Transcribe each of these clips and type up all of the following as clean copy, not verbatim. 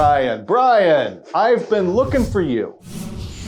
Bryan. Bryan, I've been looking for you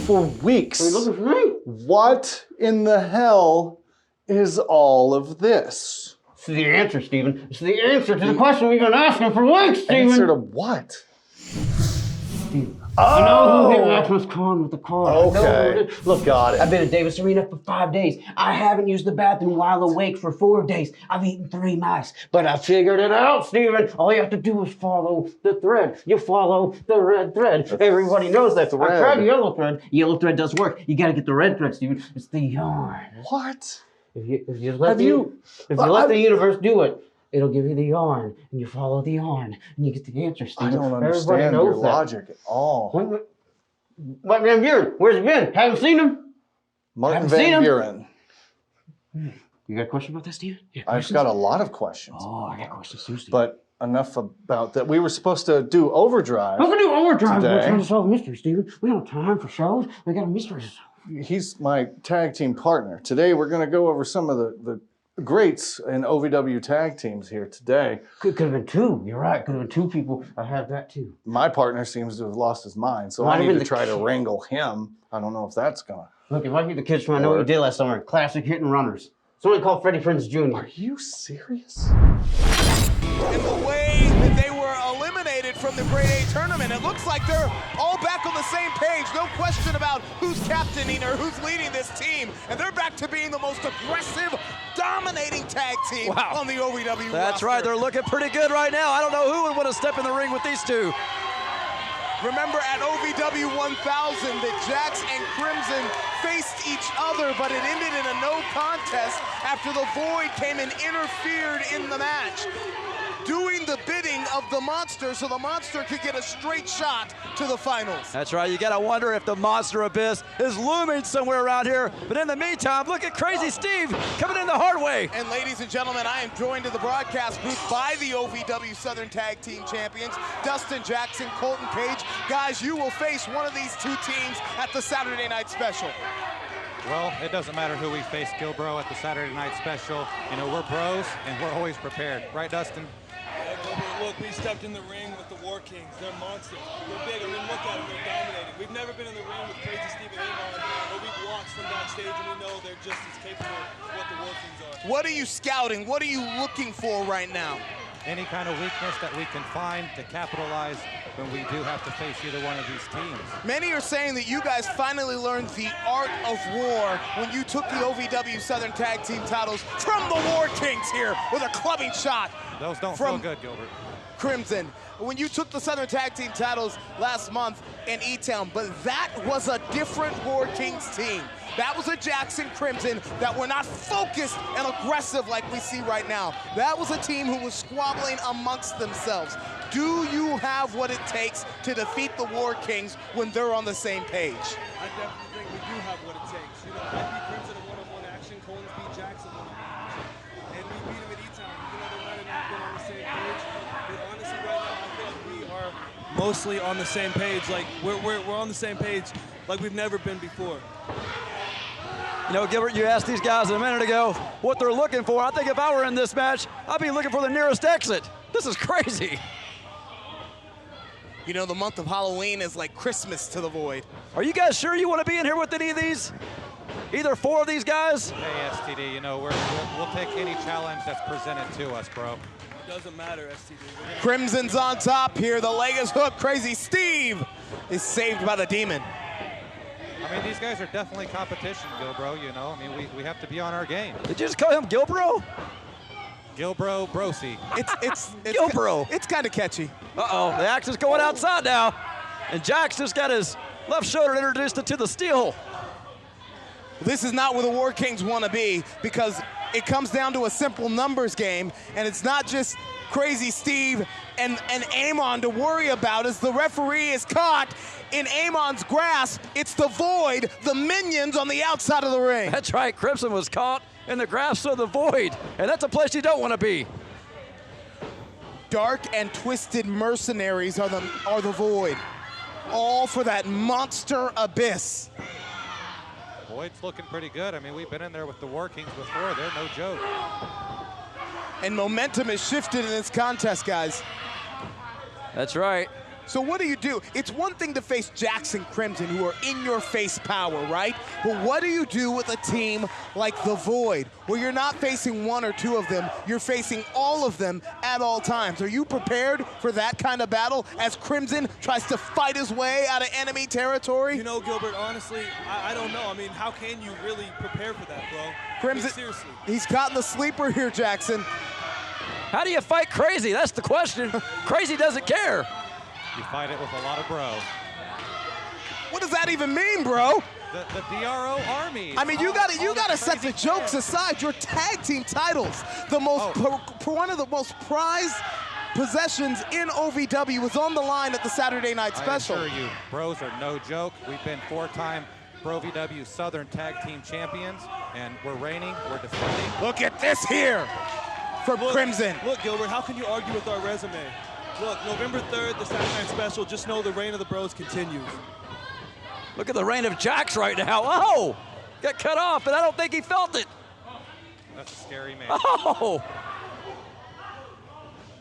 for weeks. Are you looking for me? What in the hell is all of this? It's the answer, Steven. It's the answer to the question we've been asking for weeks, Steven. Answer to what? Steven. Oh! I know who hit Maximus Khan with the car. Okay. Look, got it. I've been at Davis Arena for 5 days. I haven't used the bathroom while awake for 4 days. I've eaten 3 mice, but I figured it out, Steven. All you have to do is follow the thread. You follow the red thread. Everybody knows that. I tried the yellow thread. Yellow thread does work. You got to get the red thread, Steven. It's the yarn. What? If you let the universe do it, it'll give you the yarn, and you follow the yarn, and you get the answer, Steven. I don't understand your logic at all. Martin Van Buren, where's he been? Haven't seen him? Martin Van Buren. You got a question about that, Steven? I've got a lot of questions. Oh, I got questions too, Steven. But enough about that. We were supposed to do Overdrive. We're going to do Overdrive. Today. We're trying to solve a mystery, Steven. We don't have time for shows. We got a mystery to solve. He's my tag team partner. Today we're going to go over some of the greats in OVW tag teams here today. Could have been 2. You're right. Could have been 2 people. I have that too. My partner seems to have lost his mind, so I need to try to wrangle him. I don't know if that's going to... Look, if I get the kids from I Know What You Did Last Summer, classic hit and runners. Someone called Freddie Prinze Jr. Are you serious? And the way that they were eliminated from the Grade A tournament, it looks like they're all back on the same page. No question about who's captaining or who's leading this team. And they're back to being the most aggressive, dominating tag team on the OVW That's roster. right, they're looking pretty good right now. I don't know who would want to step in the ring with these two. Remember at OVW 1000 that Jax and Crimson faced each other, but it ended in a no contest after the Void came and interfered in the match, doing the bidding of the Monster so the Monster could get a straight shot to the finals. That's right, you gotta wonder if the Monster Abyss is looming somewhere around here. But in the meantime, look at Crazy Steve coming in the hard way. And ladies and gentlemen, I am joined in the broadcast booth by the OVW Southern Tag Team Champions, Dustin Jackson, Colton Page. Guys, you will face one of these 2 teams at the Saturday Night Special. Well, it doesn't matter who we face, Gilbro, at the Saturday Night Special. You know, we're bros, and we're always prepared. Right, Dustin? Look, we stepped in the ring with the War Kings. They're monsters. They're big. I mean, look at them. They're dominating. We've never been in the ring with Crazy Steve and Amon, but we've watched from backstage, and we know they're just as capable of what the War Kings are. What are you scouting? What are you looking for right now? Any kind of weakness that we can find to capitalize when we do have to face either one of these teams. Many are saying that you guys finally learned the art of war when you took the OVW Southern Tag Team titles from the War Kings here with a clubbing shot. Those don't feel good, Gilbert. Crimson, when you took the Southern Tag Team titles last month in E-Town, but that was a different War Kings team. That was a Jackson Crimson that were not focused and aggressive like we see right now. That was a team who was squabbling amongst themselves. Do you have what it takes to defeat the War Kings when they're on the same page? I definitely think we do have what it takes. You know, I beat Crimson in one-on-one action, Collins beat Jackson in one-on-one action, and we beat him at E-Town. You know, they might have not been on the same page, but honestly right now I feel like we are mostly on the same page. Like, we're on the same page like we've never been before. You know, Gilbert, you asked these guys a minute ago what they're looking for. I think if I were in this match, I'd be looking for the nearest exit. This is crazy. You know, the month of Halloween is like Christmas to the Void. Are you guys sure you want to be in here with any of these? Either 4 of these guys? Hey, STD, you know, we'll take any challenge that's presented to us, bro. It doesn't matter, STD. Crimson's on top here. The leg is hooked. Crazy Steve is saved by the Demon. I mean, these guys are definitely competition, Gilbro, you know. I mean, we have to be on our game. Did you just call him Gilbro? Gilbro Brosi. It's Gilbro. It's kind of catchy. Uh-oh, the axe is going outside now. And Jax just got his left shoulder introduced into the steel. This is not where the War Kings want to be because it comes down to a simple numbers game, and it's not just Crazy Steve and Amon to worry about as the referee is caught in Amon's grasp. It's the Void, the minions on the outside of the ring. That's right, Crimson was caught in the grasp of the Void, and that's a place you don't want to be. Dark and twisted mercenaries are the Void, all for that monster abyss. Void's looking pretty good. I mean, we've been in there with the War Kings before. They're no joke. And momentum has shifted in this contest, guys. That's right. So what do? It's one thing to face Jackson Crimson, who are in-your-face power, right? But what do you do with a team like the Void, where you're not facing one or two of them, you're facing all of them at all times? Are you prepared for that kind of battle as Crimson tries to fight his way out of enemy territory? You know, Gilbert, honestly, I don't know. I mean, how can you really prepare for that, bro? Crimson, I mean, seriously. He's gotten the sleeper here, Jackson. How do you fight Crazy? That's the question. Crazy doesn't care. You fight it with a lot of bro. What does that even mean, bro? The DRO army. I mean, you gotta set the jokes aside. Your tag team titles, one of the most prized possessions in OVW, was on the line at the Saturday Night Special. I assure you, bros are no joke. We've been 4-time OVW Southern Tag Team Champions, and we're reigning, we're defending. Look at this here for Crimson. Look, Gilbert, how can you argue with our resume? Look, November 3rd, the Saturday Night Special, just know the reign of the bros continues. Look at the reign of Jax right now. Oh, got cut off, and I don't think he felt it. That's a scary man. Oh.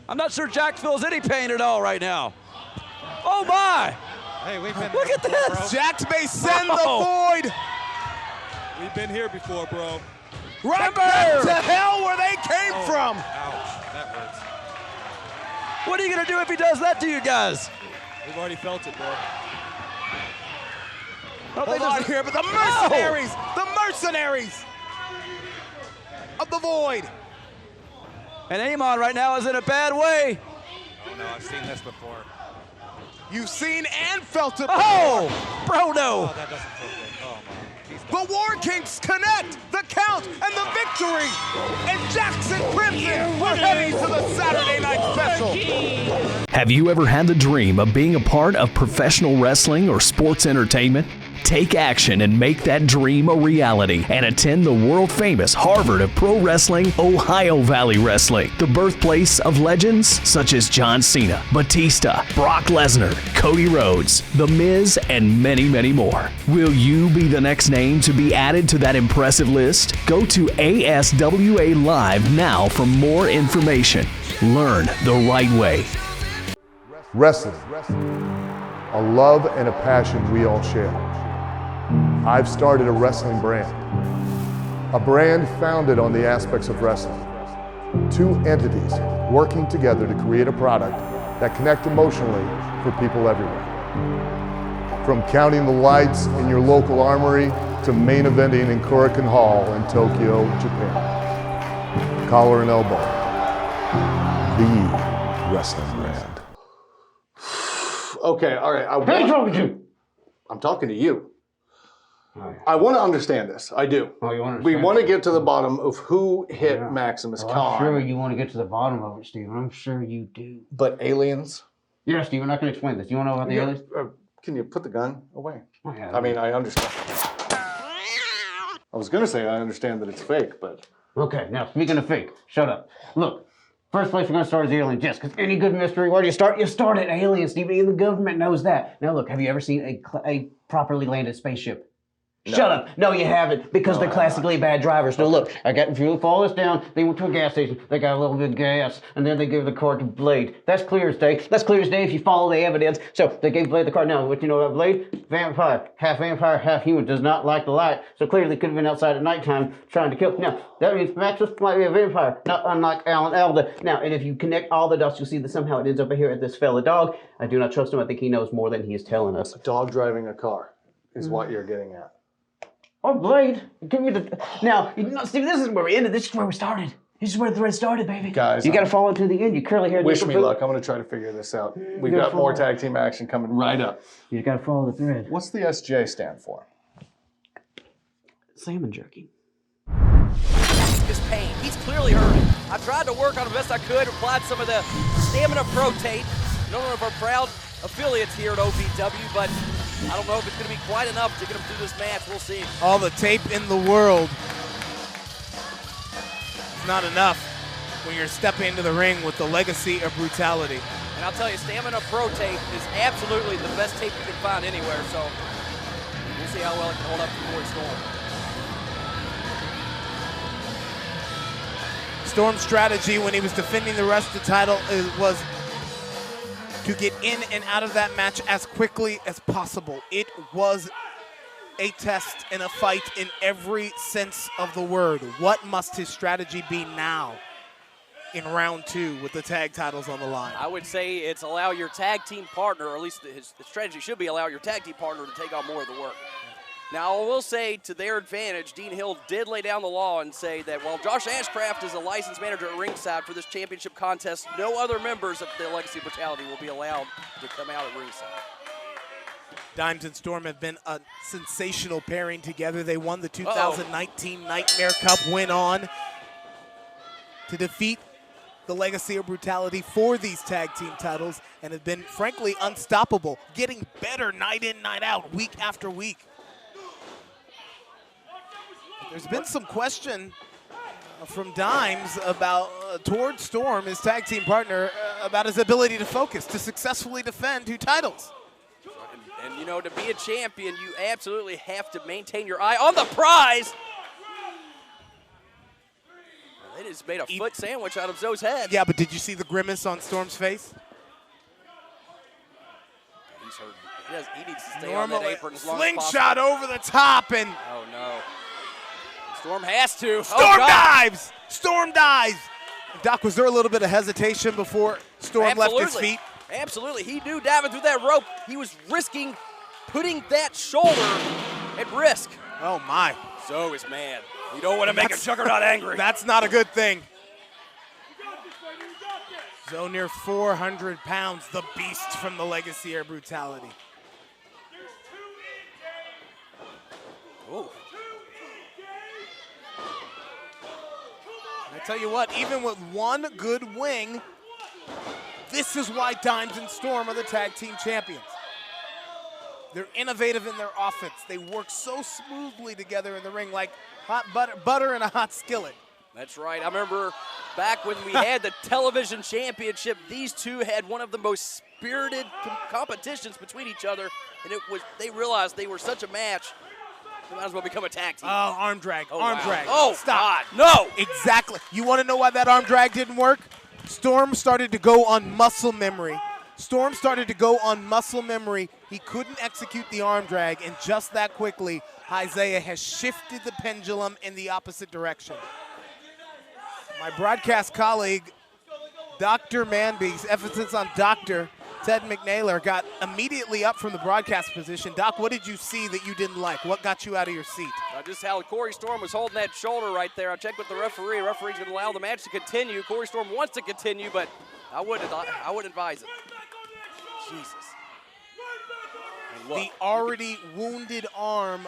I'm not sure Jack feels any pain at all right now. Oh, my. Hey, we've been Look at this. bro. Jax may send the Void We've been here before, bro. right back to hell where they came from. Ouch, that hurts. What are you going to do if he does that to you guys? We've already felt it, bro. Hold on here, but the mercenaries of the Void. And Amon right now is in a bad way. Oh, no, I've seen this before. You've seen and felt it. Oh, bro, no. Oh, that doesn't feel good. Oh, man. He's The War Kings connect, the count, and the victory. And Jackson Crimson were heading to the Saturday Night Special. Have you ever had the dream of being a part of professional wrestling or sports entertainment? Take action and make that dream a reality and attend the world-famous Harvard of Pro Wrestling, Ohio Valley Wrestling, the birthplace of legends such as John Cena, Batista, Brock Lesnar, Cody Rhodes, The Miz, and many, many more. Will you be the next name to be added to that impressive list? Go to ASWA Live now for more information. Learn the right way. Wrestling, a love and a passion we all share. I've started a wrestling brand, a brand founded on the aspects of wrestling. Two entities working together to create a product that connect emotionally for people everywhere. From counting the lights in your local armory to main eventing in Korakuen Hall in Tokyo, Japan. Collar and elbow, the wrestling brand. Okay, all right. I'm talking to you. Right. I want to understand this. I do. Oh, you want We want to get to the bottom of who hit Maximus Khan. I'm sure you want to get to the bottom of it, Steven. I'm sure you do. But aliens? Yeah, Steven, I can explain this. You want to know about the aliens? Can you put the gun away? Yeah, I mean, I understand. I was going to say I understand that it's fake, but... Okay, now speaking of fake, shut up. Look, first place we're going to start is aliens. Yes, because any good mystery, where do you start? You start at aliens, Steven. Even the government knows that. Now look, have you ever seen a properly landed spaceship? No. Shut up. No, you haven't, because they're classically bad drivers. No, look, I got fuel, follow this down, they went to a gas station, they got a little bit of gas, and then they gave the car to Blade. That's clear as day. That's clear as day if you follow the evidence. So they gave Blade the car. Now, what you know about Blade? Vampire. Half vampire, half human. Does not like the light. So clearly could have been outside at nighttime trying to kill. Now, that means Maximus might be a vampire, not unlike Alan Alda. Now, and if you connect all the dots, you'll see that somehow it ends up here at this fella dog. I do not trust him. I think he knows more than he is telling us. A dog driving a car is what you're getting at. Oh, Blade, give me the... Now, Steve, this is where we ended. This is where we started. This is where the thread started, baby. Guys, you got to follow it to the end. You curly hair. Wish me luck. I'm going to try to figure this out. We've got more tag team action coming right up. You got to follow the thread. What's the SJ stand for? Salmon jerky. His pain. He's clearly hurting. I tried to work on the best I could, applied some of the Stamina Pro Tate, one of our proud affiliates here at OVW, but I don't know if it's going to be quite enough to get him through this match. We'll see. All the tape in the world. It's not enough when you're stepping into the ring with the legacy of brutality. And I'll tell you, Stamina Pro Tape is absolutely the best tape you can find anywhere, so we'll see how well it can hold up before Storm. Storm's strategy when he was defending the rest of the title was to get in and out of that match as quickly as possible. It was a test and a fight in every sense of the word. What must his strategy be now in round 2 with the tag titles on the line? I would say it's allow your tag team partner, or at least his strategy should be allow your tag team partner to take on more of the work. Now, I will say to their advantage, Dean Hill did lay down the law and say that while Josh Ashcraft is a licensed manager at ringside for this championship contest, no other members of the Legacy of Brutality will be allowed to come out at ringside. Dimes and Storm have been a sensational pairing together. They won the 2019 Nightmare Cup, went on to defeat the Legacy of Brutality for these tag team titles and have been, frankly, unstoppable, getting better night in, night out, week after week. There's been some question from Dimes about towards Storm, his tag team partner, about his ability to focus, to successfully defend 2 titles. And you know, to be a champion, you absolutely have to maintain your eye on the prize. They just made a foot sandwich out of Zoe's head. Yeah, but did you see the grimace on Storm's face? He's hurt. He needs to stay on that apron as long as possible. Slingshot over the top, and oh no. Storm has to. Storm dives! Storm dives! Doc, was there a little bit of hesitation before Storm left his feet? Absolutely. He knew diving through that rope, he was risking putting that shoulder at risk. Oh, my. Zoe is mad. You don't want to make a juggernaut angry. That's not a good thing. Zoe near 400 pounds, the beast from the Legacy of Brutality. Ooh. I tell you what, even with one good wing, this is why Dimes and Storm are the tag team champions. They're innovative in their offense. They work so smoothly together in the ring like hot butter in a hot skillet. That's right. I remember back when we had the television championship, these two had one of the most spirited competitions between each other, and they realized they were such a match, they might as well become a tag team. Oh, arm drag, arm drag. Oh, stop. God, no. Exactly. You want to know why that arm drag didn't work? Storm started to go on muscle memory. Storm started to go on muscle memory. He couldn't execute the arm drag, and just that quickly, Isaiah has shifted the pendulum in the opposite direction. My broadcast colleague, Dr. Manby's emphasis on Dr. Ted McNaylor, got immediately up from the broadcast position. Doc, what did you see that you didn't like? What got you out of your seat? Just how Corey Storm was holding that shoulder right there. I checked with the referee. The referee's going to allow the match to continue. Corey Storm wants to continue, but I wouldn't advise it. Jesus. The already wounded arm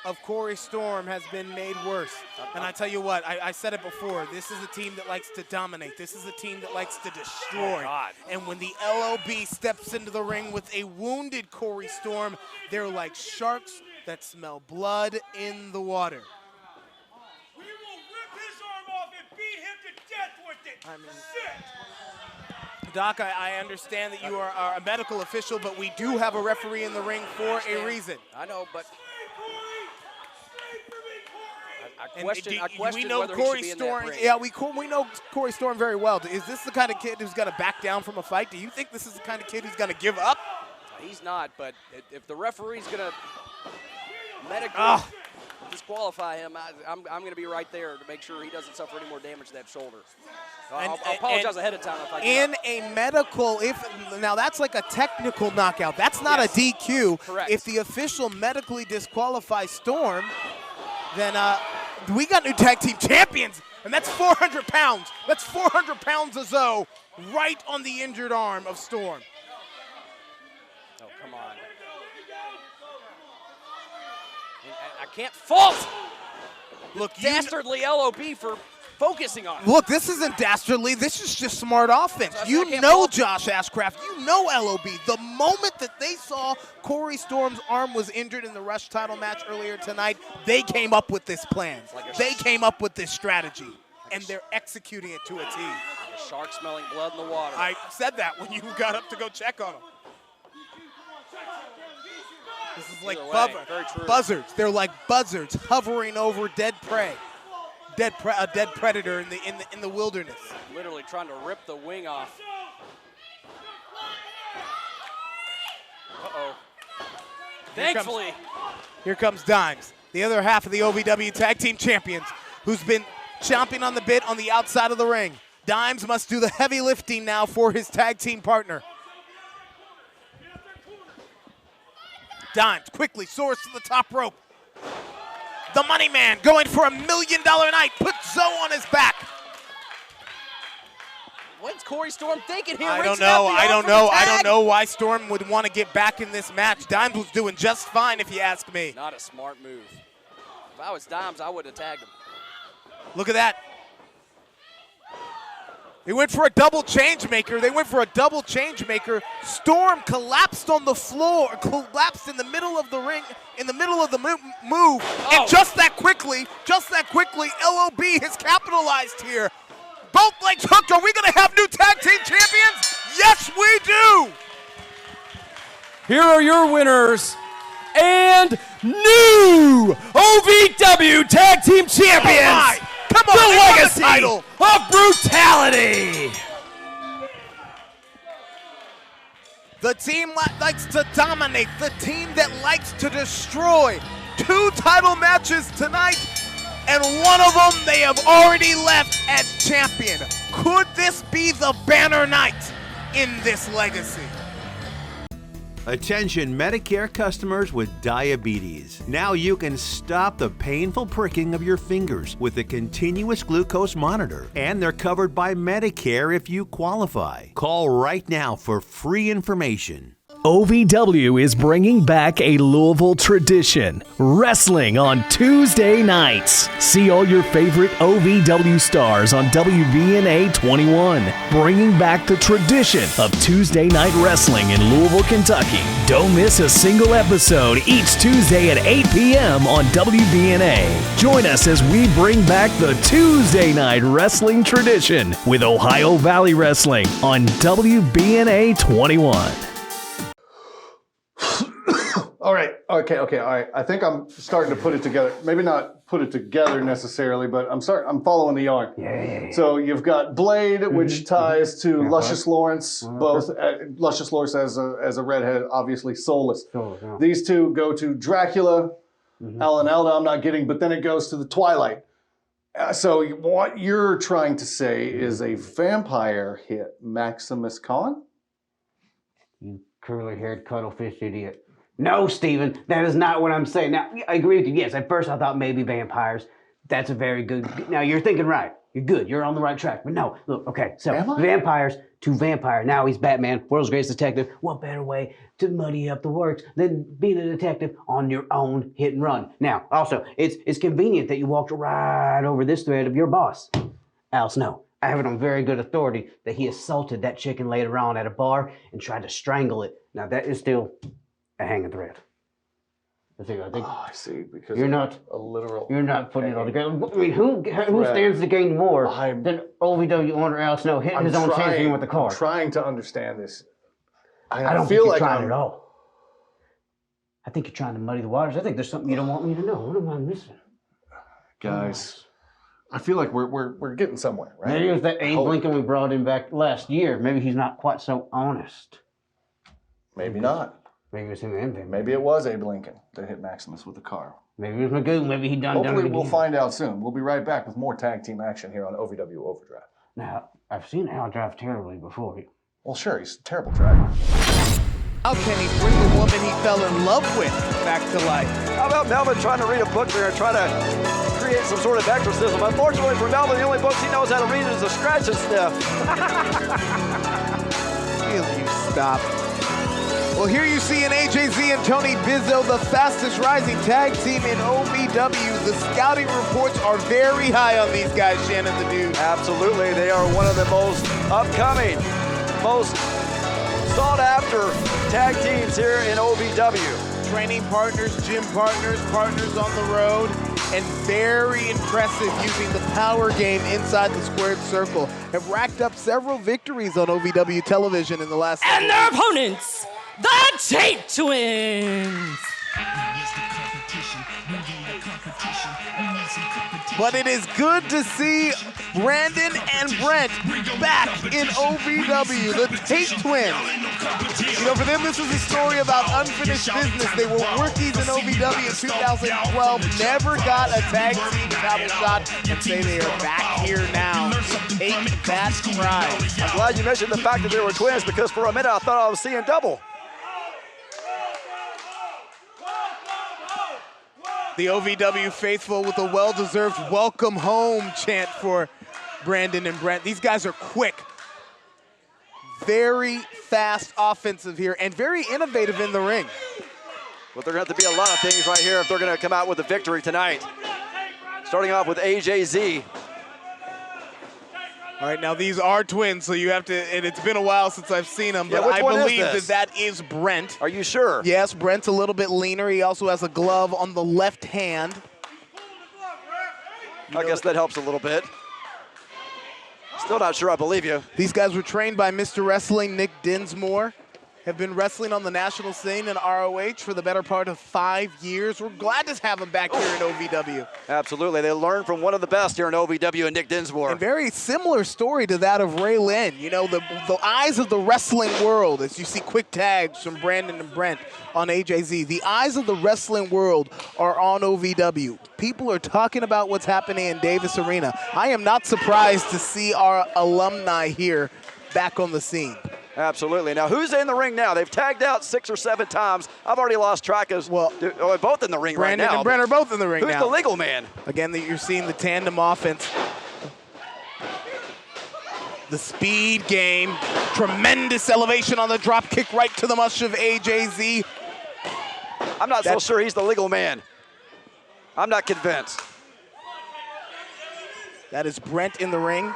of Corey Storm has been made worse. And I tell you what, I said it before, this is a team that likes to dominate. This is a team that likes to destroy. And when the LOB steps into the ring with a wounded Corey Storm, they're like sharks that smell blood in the water. We will rip his arm off and beat him to death with it. I mean, Doc, I understand that you are a medical official, but we do have a referee in the ring for a reason. I know, but I question we know whether Corey he should be Storm. in that ring. Yeah, we know Corey Storm very well. Is this the kind of kid who's going to back down from a fight? Do you think this is the kind of kid who's going to give up? He's not, but if the referee's going to medically disqualify him, I'm going to be right there to make sure he doesn't suffer any more damage to that shoulder. I'll apologize ahead of time if I can. In a medical, now that's like a technical knockout. That's not a DQ. Correct. If the official medically disqualifies Storm, then we got new tag team champions, and that's 400 pounds. That's 400 pounds of Zoe right on the injured arm of Storm. Oh, come on. I can't fault dastardly LOB for focusing on it. Look, this isn't dastardly. This is just smart offense. You know Josh Ashcraft. You know LOB. The moment that they saw Corey Storm's arm was injured in the Rush title match earlier tonight, they came up with this plan. They came up with this strategy, and they're executing it to a T. Like a shark smelling blood in the water. I said that when you got up to go check on him. This is like buzzards. They're like buzzards hovering over dead prey. A dead predator in the wilderness. Literally trying to rip the wing off. Uh-oh. Thankfully. Here comes Dimes, the other half of the OVW Tag Team Champions, who's been chomping on the bit on the outside of the ring. Dimes must do the heavy lifting now for his tag team partner. Dimes quickly soars to the top rope. The Money Man going for $1 million night, puts Zoe on his back. What's Corey Storm thinking here? I don't know why Storm would want to get back in this match. Dimes was doing just fine, if you ask me. Not a smart move. If I was Dimes, I would have tagged him. Look at that. They went for a double change maker. Storm collapsed on the floor, collapsed in the middle of the ring, in the middle of the move. Oh. And just that quickly, LOB has capitalized here. Both legs hooked. Are we going to have new tag team champions? Yes, we do. Here are your winners and new OVW Tag Team Champions. Oh my. Come on, the legacy the title of brutality. The team likes to dominate. The team that likes to destroy. 2 title matches tonight, and one of them they have already left as champion. Could this be the banner night in this legacy? Attention Medicare customers with diabetes. Now you can stop the painful pricking of your fingers with a continuous glucose monitor, and they're covered by Medicare if you qualify. Call right now for free information. OVW is bringing back a Louisville tradition, wrestling on Tuesday nights. See all your favorite OVW stars on WBNA 21, bringing back the tradition of Tuesday night wrestling in Louisville, Kentucky. Don't miss a single episode each Tuesday at 8 p.m. on WBNA. Join us as we bring back the Tuesday night wrestling tradition with Ohio Valley Wrestling on WBNA 21. All right. I think I'm starting to put it together. Maybe not put it together necessarily, but I'm following the yarn. Yeah. So you've got Blade, which ties to Luscious Lawrence, both Luscious Lawrence as a redhead, obviously soulless. Yeah. These two go to Dracula, Alan Alda, I'm not getting, but then it goes to the Twilight. So what you're trying to say is a vampire hit Maximus Khan? You curly-haired, cuddle-fisted idiot. No, Steven, that is not what I'm saying. Now, I agree with you. Yes, at first I thought maybe vampires. That's a very good... Now, you're thinking right. You're good. You're on the right track. But no, look, okay, so vampires to vampire. Now he's Batman, world's greatest detective. What better way to muddy up the works than being a detective on your own hit and run? Now, also, it's convenient that you walked right over this thread of your boss, Al Snow. I have it on very good authority that he assaulted that chicken later on at a bar and tried to strangle it. Now, that is still a hanging thread. I think I see, because you're not a literal. You're not putting it all together. I mean, who stands to gain more than OVW owner Al Snow hitting his own champion with the car? I'm trying to understand this. I don't feel like you're trying at all. I think you're trying to muddy the waters. I think there's something you don't want me to know. What am I missing? Guys, I feel like we're getting somewhere, right? Maybe it was that Abe Lincoln we brought in back last year. Maybe he's not quite so honest. Maybe not. Maybe it was him and Maybe it was Abe Lincoln that hit Maximus with the car. Maybe it was Magoo. Maybe he done it Hopefully again. we'll find out soon. We'll be right back with more tag team action here on OVW Overdrive. Now, I've seen Al drive terribly before. Well, sure, he's a terrible driver. How can he bring the woman he fell in love with back to life? How about Melvin trying to read a book there and try to create some sort of exorcism? Unfortunately for Melvin, the only books he knows how to read is the scratch and sniff. Will you stop? Well, here you see an AJZ and Tony Bizzo, the fastest rising tag team in OVW. The scouting reports are very high on these guys, Shannon the Dude. Absolutely, they are one of the most upcoming, most sought after tag teams here in OVW. Training partners, gym partners, partners on the road, and very impressive using the power game inside the squared circle. Have racked up several victories on OVW television in the last And their opponents, the Tate Twins. But it is good to see Brandon and Brent back in OVW. The Tate Twins You know, for them, this is a story about unfinished business. They were rookies in OVW in 2012, never got a tag team title shot, and say they are back here now to take that prize. I'm glad you mentioned the fact that they were twins, because for a minute I thought I was seeing double. The OVW faithful with a well-deserved welcome home chant for Brandon and Brent. These guys are quick, very fast offensive here, and very innovative in the ring. But there are going to have to be a lot of things right here if they're going to come out with a victory tonight. Starting off with AJZ. All right, now these are twins, so you have to, and it's been a while since I've seen them, but I believe that is Brent. Are you sure? Yes, Brent's a little bit leaner. He also has a glove on the left hand. I guess that helps a little bit. Still not sure I believe you. These guys were trained by Mr. Wrestling Nick Dinsmore, have been wrestling on the national scene in ROH for the better part of 5 years. We're glad to have them back here in OVW. Absolutely. They learned from one of the best here in OVW and Nick Dinsmore. And very similar story to that of Ray Lynn. You know, the eyes of the wrestling world, as you see quick tags from Brandon and Brent on AJZ, the eyes of the wrestling world are on OVW. People are talking about what's happening in Davis Arena. I am not surprised to see our alumni here back on the scene. Absolutely. Now, who's in the ring now? They've tagged out 6 or 7 times. I've already lost track of. Well, both in the ring right now. Brandon and Brent are both in the ring now. Who's the legal man? Again, you're seeing the tandem offense. The speed game. Tremendous elevation on the drop kick right to the mush of AJZ. I'm not so sure he's the legal man. I'm not convinced. That is Brent in the ring.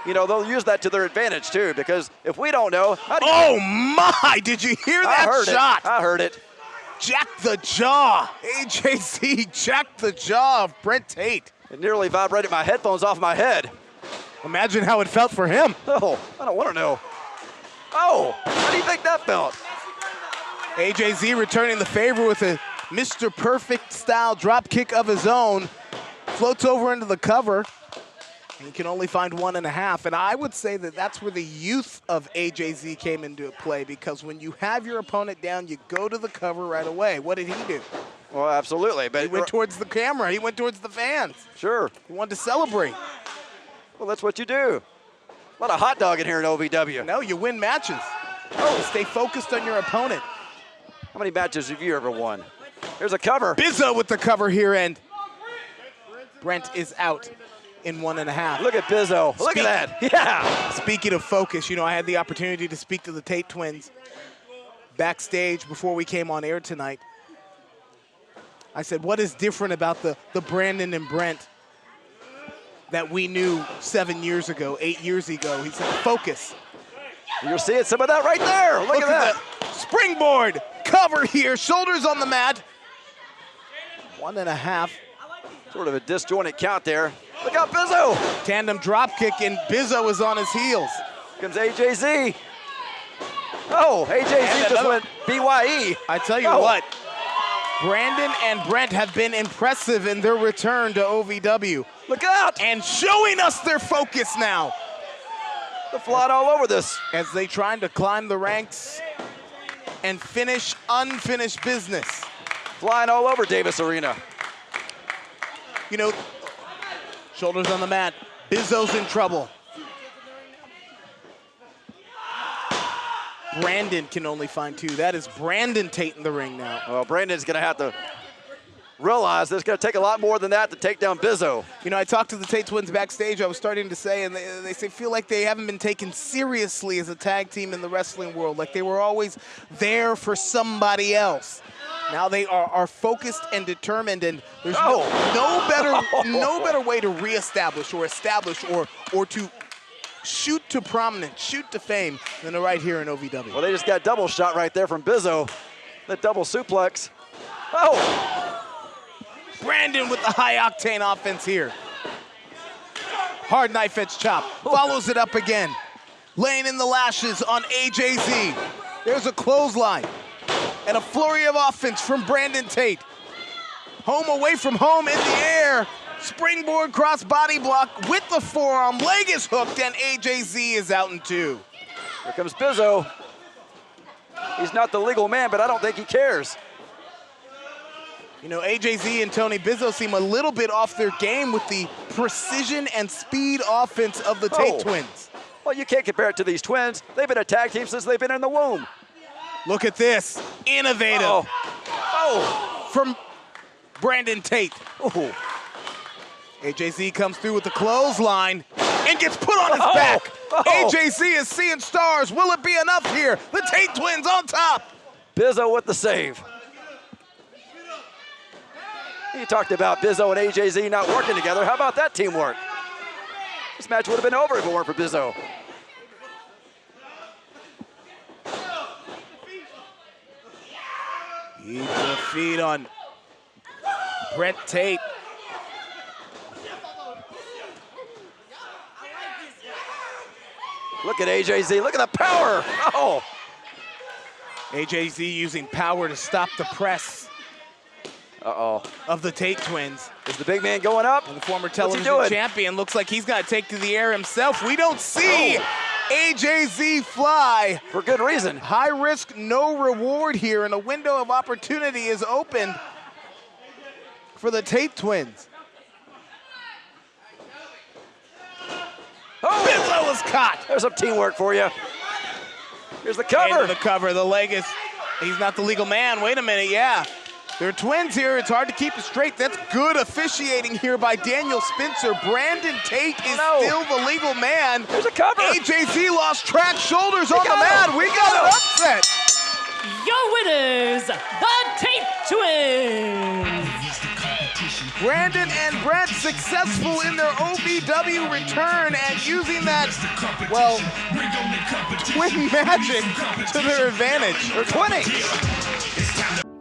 You know, they'll use that to their advantage, too, because if we don't know, how do you... Oh, my! Did you hear that shot? I heard it. Jacked the jaw. AJZ jacked the jaw of Brent Tate. It nearly vibrated my headphones off my head. Imagine how it felt for him. Oh, I don't want to know. Oh, how do you think that felt? AJZ returning the favor with a Mr. Perfect style drop kick of his own. Floats over into the cover. He can only find 1.5, and I would say that that's where the youth of AJZ came into play, because when you have your opponent down, you go to the cover right away. What did he do? Well, absolutely. But he went towards the camera. He went towards the fans. Sure. He wanted to celebrate. Well, that's what you do. A lot of hot dog in here in OVW. No, you win matches. Oh, stay focused on your opponent. How many matches have you ever won? There's a cover. Bizzo with the cover here, and Brent is out in 1.5. Look at Bizzo. Look at that. Yeah. Speaking of focus, you know, I had the opportunity to speak to the Tate twins backstage before we came on air tonight. I said, what is different about the Brandon and Brent that we knew 7 years ago, 8 years ago? He said, focus. You're seeing some of that right there. Look at that. The springboard cover here, shoulders on the mat. 1.5. Sort of a disjointed count there. Look out, Bizzo! Tandem drop kick, and Bizzo is on his heels. Comes AJZ. Oh, AJZ just went BYE. I tell you what, Brandon and Brent have been impressive in their return to OVW. Look out! And showing us their focus now. They're flying all over this. As they trying to climb the ranks and finish unfinished business. Flying all over Davis Arena. You know, shoulders on the mat. Bizzo's in trouble. Brandon can only find 2. That is Brandon Tate in the ring now. Well, Brandon's going to have to realize that it's going to take a lot more than that to take down Bizzo. You know, I talked to the Tate twins backstage. I was starting to say, and they say, feel like they haven't been taken seriously as a tag team in the wrestling world. Like they were always there for somebody else. Now they are focused and determined, and there's no better way to reestablish or establish or to shoot to prominence, shoot to fame than right here in OVW. Well, they just got double shot right there from Bizzo. That double suplex. Oh! Brandon with the high octane offense here. Hard knife edge chop. Follows it up again. Laying in the lashes on AJZ. There's a clothesline. And a flurry of offense from Brandon Tate. Home away from home in the air. Springboard cross body block with the forearm. Leg is hooked, and AJZ is out in 2. Here comes Bizzo. He's not the legal man, but I don't think he cares. You know, AJZ and Tony Bizzo seem a little bit off their game with the precision and speed offense of the Tate twins. Well, you can't compare it to these twins. They've been a tag team since they've been in the womb. Look at this, innovative. From Brandon Tate. AJZ comes through with the clothesline and gets put on his back. AJZ is seeing stars. Will it be enough here? The Tate twins on top. Bizzo with the save. You talked about Bizzo and AJZ not working together. How about that teamwork? This match would have been over if it weren't for Bizzo. Keep the feet on Brent Tate. Look at AJZ, look at the power. AJZ using power to stop the press of the Tate twins. Is the big man going up? And the former television champion looks like he's got to take to the air himself. We don't see AJZ fly. For good reason. High risk, no reward here, and a window of opportunity is opened for the Tate twins. Bizzo was caught. There's some teamwork for you. Here's the cover. Into the cover, the leg is, he's not the legal man. Wait a minute, yeah. They're twins here, it's hard to keep it straight. That's good officiating here by Daniel Spencer. Brandon Tate is still the legal man. There's a cover. AJZ lost track, shoulders on the mat. We got an upset. Your winners, the Tate twins. Brandon and Brent successful in their OVW return and using that, well, twin magic to their advantage. They're twinning.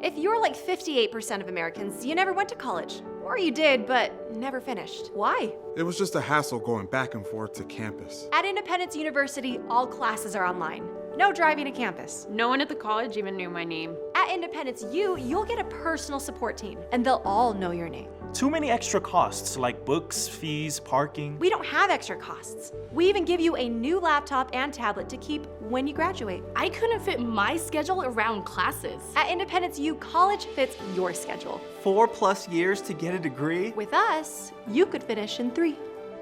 If you're like 58% of Americans, you never went to college. Or you did, but never finished. Why? It was just a hassle going back and forth to campus. At Independence University, all classes are online. No driving to campus. No one at the college even knew my name. At Independence U, you'll get a personal support team, and they'll all know your name. Too many extra costs, like books, fees, parking. We don't have extra costs. We even give you a new laptop and tablet to keep when you graduate. I couldn't fit my schedule around classes. At Independence U, college fits your schedule. 4+ years to get a degree? With us, you could finish in 3.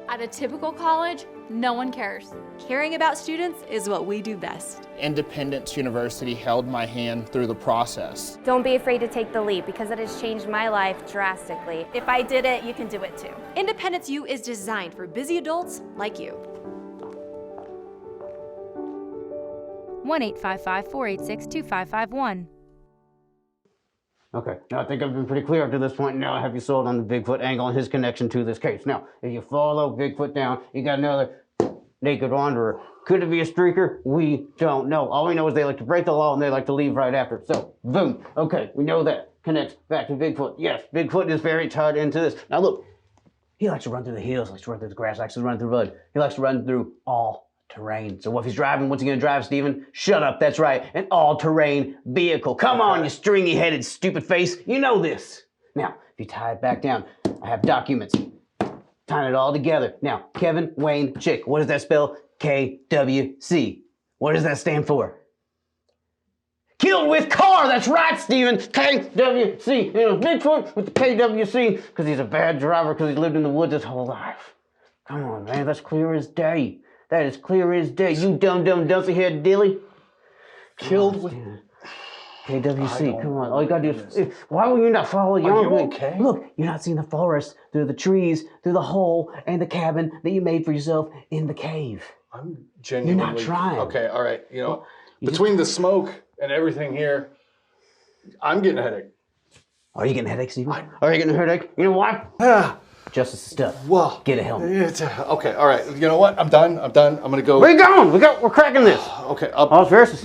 At a typical college, no one cares. Caring about students is what we do best. Independence University held my hand through the process. Don't be afraid to take the leap because it has changed my life drastically. If I did it, you can do it too. Independence U is designed for busy adults like you. 1-855-486-2551. Okay, now I think I've been pretty clear up to this point. Now I have you sold on the Bigfoot angle and his connection to this case. Now, if you follow Bigfoot down, you got another naked wanderer. Could it be a streaker? We don't know. All we know is they like to break the law and they like to leave right after. So, boom. Okay, we know that. Connects back to Bigfoot. Yes, Bigfoot is very tied into this. Now look, he likes to run through the hills, likes to run through the grass, likes to run through mud. He likes to run through all terrain. So if he's driving, what's he gonna drive, Steven? Shut up, that's right, an all-terrain vehicle. Come on, you stringy-headed stupid face. You know this. Now, if you tie it back down, I have documents. Tying it all together. Now, Kevin Wayne Chick. What does that spell? KWC. What does that stand for? Killed with car, that's right, Steven. KWC. You know, Bigfoot with the KWC because he's a bad driver because he's lived in the woods his whole life. Come on, man, that's clear as day. That is clear as day. You dumb dumpy head dilly. Killed with KWC. Come on. All you gotta do is. Why will you not follow your own? Okay? Look, you're not seeing the forest through the trees, through the hole and the cabin that you made for yourself in the cave. I'm genuinely. You're not trying. Okay, all right. You know, between the smoke and everything here, I'm getting a headache. Are you getting a headache, Steven? Are you getting a headache? You know why? Justice stuff. Well, get a helmet. Okay, all right. You know what? I'm done. I'm gonna go. Where you going? We're cracking this. Okay.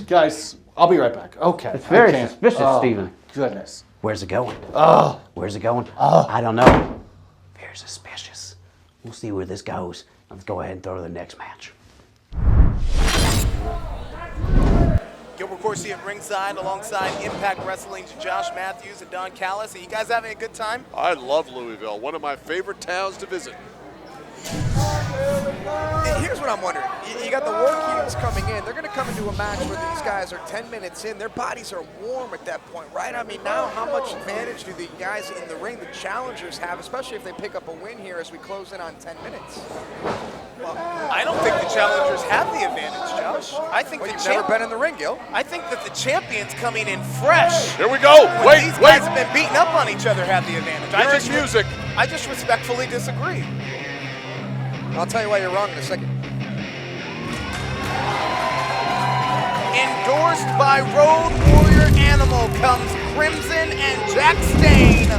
Guys, I'll be right back. Okay. It's very suspicious, Steven. Goodness. Where's it going? Where's it going? I don't know. Very suspicious. We'll see where this goes. Let's go ahead and throw to the next match. Gilbert Corsi at ringside alongside Impact Wrestling's Josh Matthews and Don Callis. Are you guys having a good time? I love Louisville, one of my favorite towns to visit. Here's what I'm wondering. You got the War Kings coming in. They're going to come into a match where these guys are 10 minutes in. Their bodies are warm at that point, right? I mean, now how much advantage do the guys in the ring, the challengers, have, especially if they pick up a win here as we close in on 10 minutes? Well, I don't think the challengers have the advantage, Josh. I think you've never been in the ring, Gil. I think that the champions coming in fresh. Here we go. When these guys have been beating up on each other, have the advantage. I just respectfully disagree. I'll tell you why you're wrong in a second. Endorsed by Road Warrior Animal comes Crimson and Jack Stane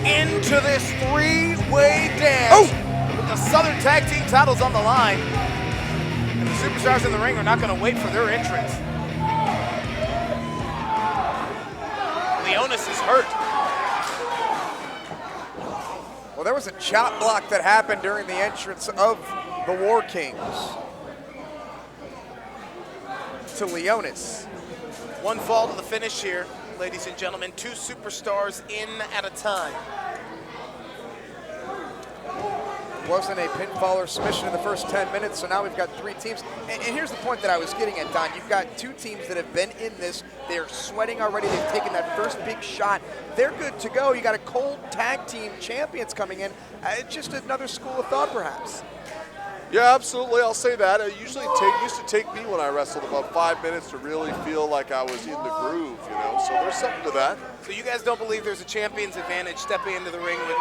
into this three-way dance with the Southern Tag Team titles on the line. And the superstars in the ring are not going to wait for their entrance. Leonis is hurt. Well, there was a chop block that happened during the entrance of the War Kings to Leonis. One fall to the finish here, ladies and gentlemen. Two superstars in at a time. Wasn't a pinfall or submission in the first 10 minutes, so now we've got three teams. And here's the point that I was getting at, Don. You've got two teams that have been in this. They're sweating already. They've taken that first big shot.Ey're good to go. You got a cold tag team champions coming in. Just another school of thought, perhaps. Yeah, absolutely. I'll say that. It used to take me when I wrestled about 5 minutes to really feel like I was in the groove, you know. So there's something to that. So you guys don't believe there's a champion's advantage stepping into the ring with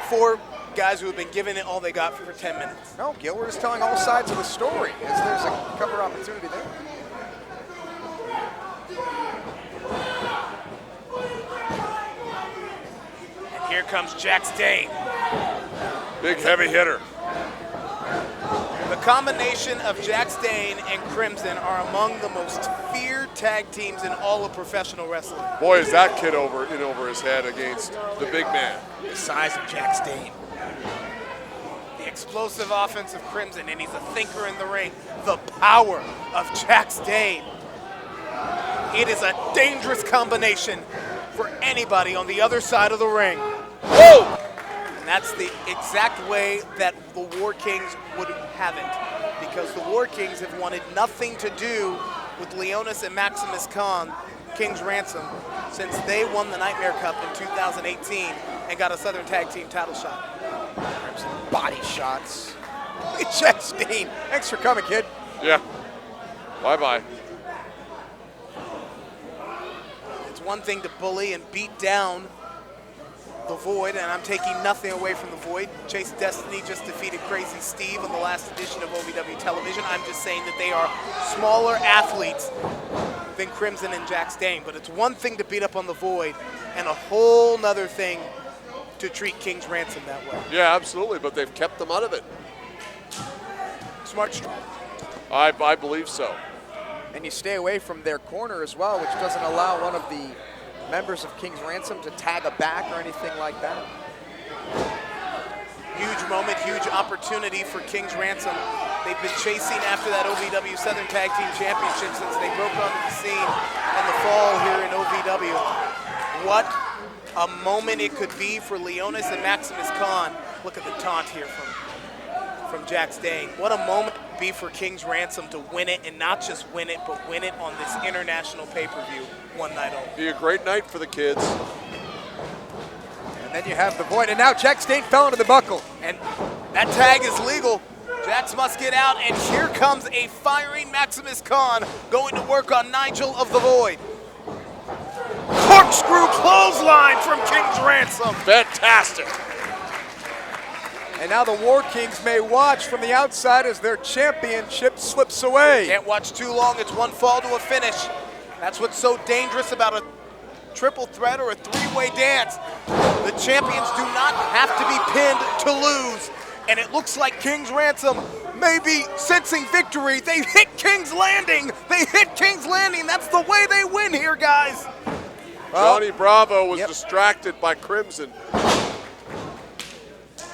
four guys who have been giving it all they got for 10 minutes? No, Gil, we're just telling all sides of the story, as there's a cover opportunity there. And here comes Jack Stane. Big heavy hitter. The combination of Jack Stane and Crimson are among the most feared tag teams in all of professional wrestling. Boy, is that kid in over his head against the big man. The size of Jack Stane. The explosive offense of Crimson, and he's a thinker in the ring. The power of Jack Stane. It is a dangerous combination for anybody on the other side of the ring. Whoa! And that's the exact way that the War Kings would have it, because the War Kings have wanted nothing to do with Leonis and Maximus Khan, King's Ransom, since they won the Nightmare Cup in 2018 and got a Southern Tag Team title shot. Crimson body shots. Look at Jack Stane. Thanks for coming, kid. Yeah. Bye-bye. It's one thing to bully and beat down the Void, and I'm taking nothing away from the Void. Chase Destiny just defeated Crazy Steve on the last edition of OVW Television. I'm just saying that they are smaller athletes than Crimson and Jack Stane, but it's one thing to beat up on the Void and a whole nother thing to treat King's Ransom that way. Yeah, absolutely, but they've kept them out of it. Smart. I believe so. And you stay away from their corner as well, which doesn't allow one of the members of King's Ransom to tag a back or anything like that. Huge moment, huge opportunity for King's Ransom. They've been chasing after that OVW Southern Tag Team Championship since they broke onto the scene in the fall here in OVW. What a moment it could be for Leonis and Maximus Khan. Look at the taunt here from Jack Stane. What a moment it would be for King's Ransom to win it, and not just win it, but win it on this international pay-per-view one night only. Be a great night for the kids. And then you have the Void, and now Jack Stane fell into the buckle. And that tag is legal. Jax must get out, and here comes a firing Maximus Khan going to work on Nigel of the Void. Corkscrew clothesline from King's Ransom. Fantastic. And now the War Kings may watch from the outside as their championship slips away. Can't watch too long. It's one fall to a finish. That's what's so dangerous about a triple threat or a three-way dance. The champions do not have to be pinned to lose. And it looks like King's Ransom may be sensing victory. They hit King's Landing. They hit King's Landing. That's the way they win here, guys. Johnny Bravo was distracted by Crimson.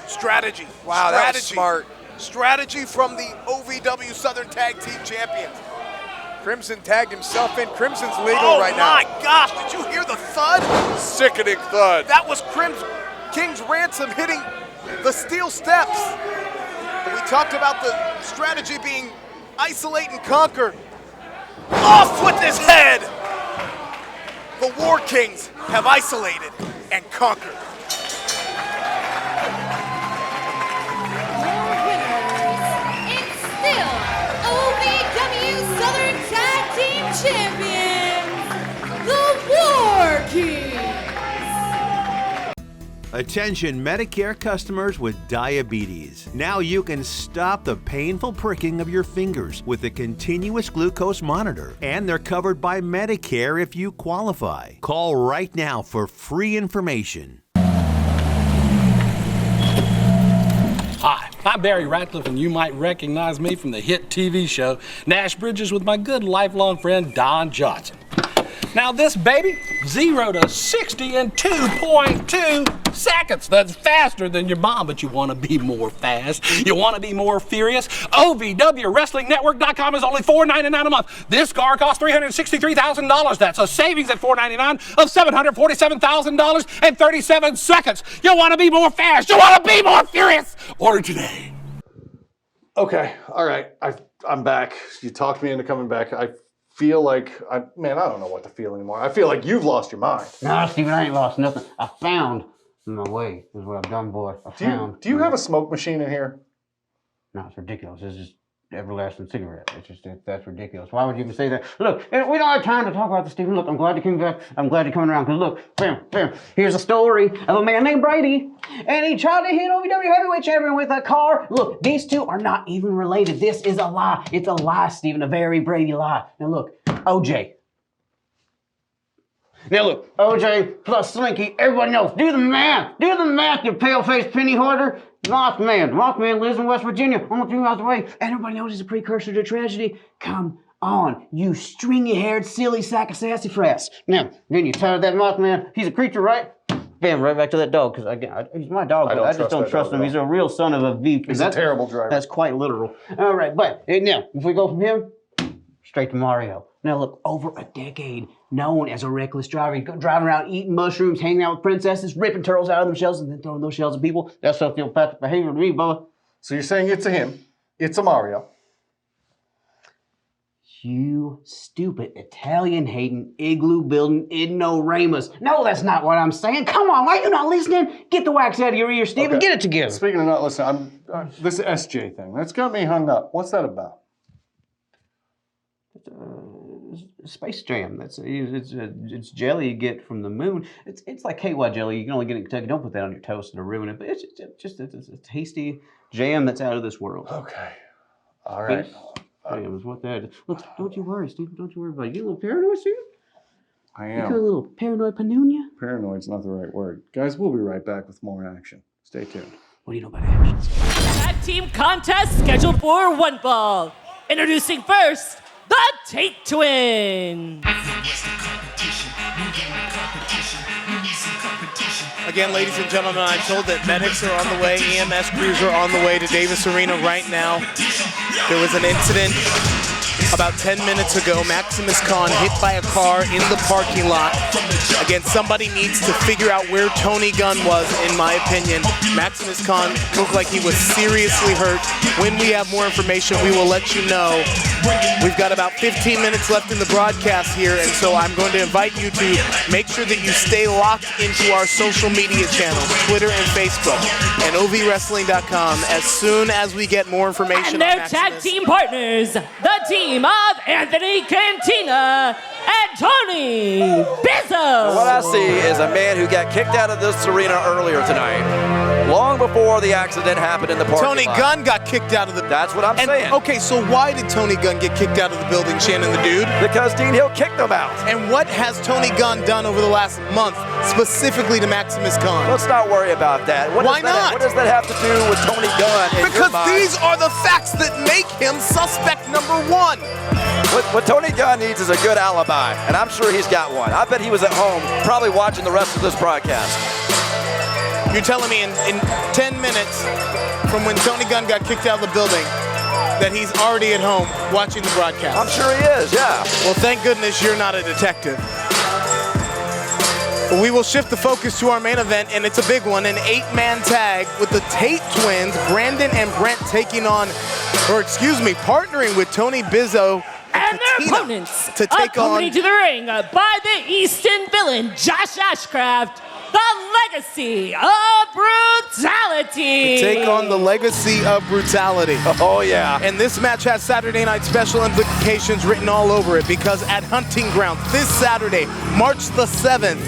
Strategy. Wow, strategy. that was smart. Strategy from the OVW Southern Tag Team Champions. Crimson tagged himself in. Crimson's legal right now. Oh my gosh, did you hear the thud? Sickening thud. That was King's Ransom hitting the steel steps. We talked about the strategy being isolate and conquer. Off with his head! The War Kings have isolated and conquered. It's still OVW Southern Tag Team Champions, the War Kings. Attention Medicare customers with diabetes. Now you can stop the painful pricking of your fingers with a continuous glucose monitor, and they're covered by Medicare if you qualify. Call right now for free information. Hi, I'm Barry Ratcliffe, and you might recognize me from the hit TV show Nash Bridges with my good lifelong friend Don Johnson. Now this baby, 0 to 60 in 2.2 seconds. That's faster than your mom, but you want to be more fast. You want to be more furious. OVWWrestlingNetwork.com is only $4.99 a month. This car costs $363,000. That's a savings at $4.99 of $747,000 and 37 seconds. You want to be more fast. You want to be more furious. Order today. Okay, all right. I'm back. You talked me into coming back. I feel like, I don't know what to feel anymore. I feel like you've lost your mind. No, Steven, I ain't lost nothing. I found my way, is what I've done, boy. Do you have a smoke machine in here? No, it's ridiculous. It's just everlasting cigarette. That's ridiculous. Why would you even say that? Look, we don't have time to talk about this, Steven. Look, I'm glad you came back. I'm glad you're coming around, because look, bam, here's a story of a man named Brady, and he tried to hit OVW heavyweight champion with a car. Look, these two are not even related. This is a lie. It's a lie, Steven, a very Brady lie. Now look, OJ. Now look, OJ plus Slinky, everybody knows. Do the math, you pale-faced penny hoarder. Mothman lives in West Virginia, only 3 miles away, and everybody knows he's a precursor to tragedy. Come on, you stringy-haired, silly sack of sassafras. Now, then you tired of that Mothman. He's a creature, right? Bam, right back to that dog, because he's my dog. I just don't trust him. He's a real son of a V. He's a terrible driver. That's quite literal. All right, but now, if we go from him, straight to Mario. Now look, over a decade, known as a reckless driver, driving around eating mushrooms, hanging out with princesses, ripping turtles out of them shells, and then throwing those shells at people. That's sociopathic behavior to me, boy. So you're saying it's a him, it's a Mario. You stupid Italian-hating, igloo-building ignoramus. No, that's not what I'm saying. Come on, why are you not listening? Get the wax out of your ear, Steven. Okay. Get it together. Speaking of not listening, this SJ thing, that's got me hung up. What's that about? Space Jam. It's jelly you get from the moon. It's like KY jelly. You can only get it in Kentucky. Don't put that on your toast; it'll ruin it. But it's just a tasty jam that's out of this world. Okay, all right. Jam is what that is. Look, don't you worry, Steve. Don't you worry about it. You get a little paranoid, Steve? I You am. got a little paranoid panunia? Paranoid's not the right word. Guys, we'll be right back with more action. Stay tuned. What do you know about actions? Tag team contest scheduled for one fall. Introducing first, the Tate Twins. Again, ladies and gentlemen, I'm told that medics are on the way, EMS crews are on the way to Davis Arena right now. There was an incident about 10 minutes ago. Maximus Khan hit by a car in the parking lot. Again, somebody needs to figure out where Tony Gunn was, in my opinion. Maximus Khan looked like he was seriously hurt. When we have more information, we will let you know. We've got about 15 minutes left in the broadcast here, and so I'm going to invite you to make sure that you stay locked into our social media channels, Twitter and Facebook, and OVWrestling.com as soon as we get more information And their on Maximus. tag team partners, the team of Anthony Cantina and Tony Bizzo. What I see is a man who got kicked out of this arena earlier tonight, long before the accident happened in the parking Tony lot. Gunn got kicked out of the... That's what I'm saying. Okay, so why did Tony Gunn get kicked out of the building, Shannon the Dude? Because Dean Hill kicked him out. And what has Tony Gunn done over the last month, specifically to Maximus Khan? Let's not worry about that. Why not? What does that have to do with Tony Gunn in your Because mind? these are the facts that make him suspect number one. What Tony Gunn needs is a good alibi, and I'm sure he's got one. I bet he was at home probably watching the rest of this broadcast. You're telling me in 10 minutes from when Tony Gunn got kicked out of the building that he's already at home watching the broadcast? I'm sure he is, yeah. Well, thank goodness you're not a detective. We will shift the focus to our main event, and it's a big one, an 8-man tag with the Tate twins, Brandon and Brent partnering with Tony Bizzo and their opponents to take accompanied to the ring by the Easton villain, Josh Ashcraft, the Legacy of Brutality. To take on the Legacy of Brutality. Oh, yeah. And this match has Saturday night special implications written all over it, because at Hunting Grounds this Saturday, March the 7th,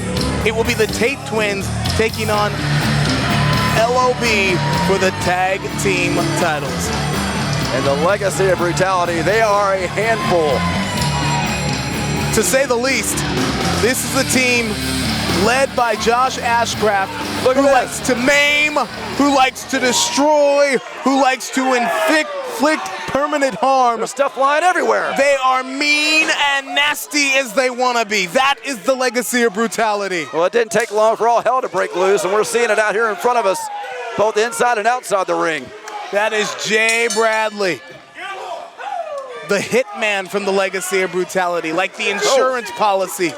it will be the Tate twins taking on LOB for the tag team titles. And the Legacy of Brutality, they are a handful. To say the least, this is a team led by Josh Ashcraft, who likes to maim, who likes to destroy, who likes to inflict permanent harm. There's stuff flying everywhere. They are mean and nasty as they want to be. That is the Legacy of Brutality. Well, it didn't take long for all hell to break loose, and we're seeing it out here in front of us, both inside and outside the ring. That is Jay Bradley, the hitman from the Legacy of Brutality, like the insurance policy.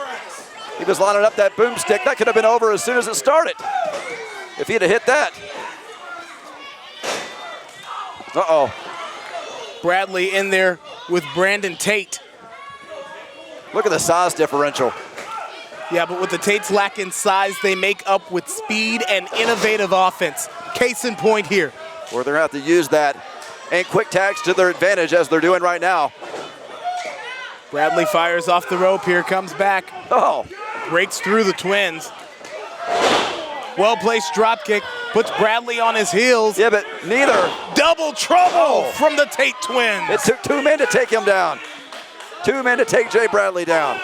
He was lining up that boomstick. That could have been over as soon as it started, if he'd have hit that. Uh-oh. Bradley in there with Brandon Tate. Look at the size differential. Yeah, but with the Tates lacking size, they make up with speed and innovative offense. Case in point here. Or they're going to have to use that and quick tags to their advantage, as they're doing right now. Bradley fires off the rope. Here comes back. Oh. Breaks through the twins. Well-placed dropkick. Puts Bradley on his heels. Yeah, but neither. Double trouble from the Tate twins. It took 2 men to take him down. 2 men to take Jay Bradley down.